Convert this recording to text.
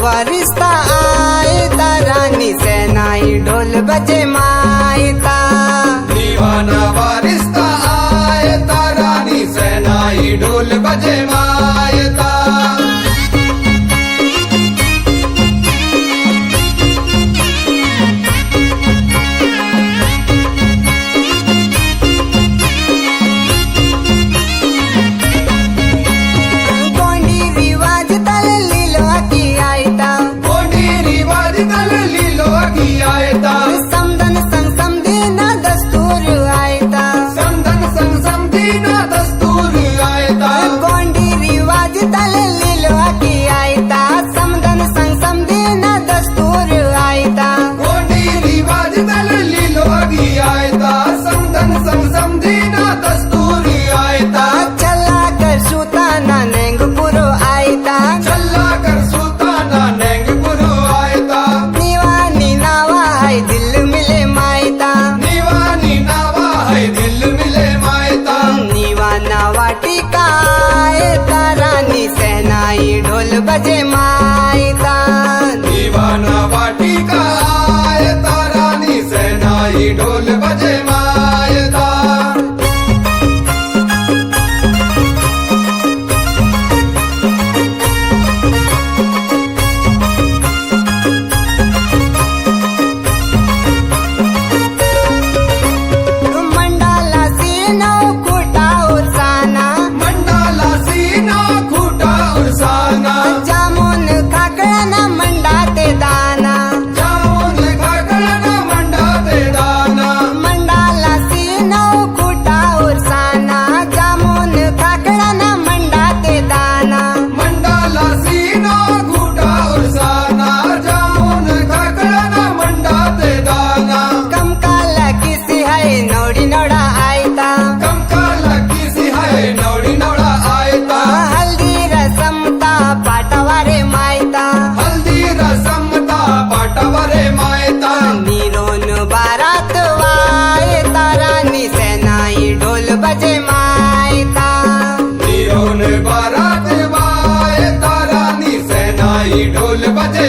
वारिस्ता आयता रानी सेनाई ढोल बजे मायता दीवाना वारिस्ता आयता रानी सेनाई ढोल बजे मायता समधन संग समधीना दस्तूर आयता समधन संग समधीना दस्तूर आयता गोंडी रिवाज तल लिलवा की आयता समधन संग समधीना दस्तूर आयता गोंडी रिवाज तल लिलवा की आयता समधन संग समधीना दस्तूर आयता चला कर सुताना नेंग पुरो आयता चल्ला कर सुताना नेंग पुरो आयता निवानी नावा है दिल मिले मायता निवानी नावा है दिल मिले मायता निवाना वाटिका आयता रानी सेनाई ढोल बजे मायता दीवाना वाटिका आयता रानी सेनाई ढोल बजे मायता मंडाला सीनो खुटा उरसाना मंडाला सीना खुटा उरसाना जामुन खाकळाना मंडा ते दाना जाऊन घाकळना मंडा ते दाना मंडाला सीनो खुटा उरसाना जामुन खाकळाना मंडा ते दाना मंडाला सीना खुटा उरसाना जाऊन घाकळना मंडा ते दाना कमकाला किसी है नौडी नौडा आयता कंकाला किसी है नवडी नवडा आयता हल्दी रसमता पाटावारे मायता हल्दी रसमता पाटावरे मायता निरोन बारात वायता रानी सेनाई ढोल बजे मायता निरोन बारात वायता रानी सेनाई ढोल बजे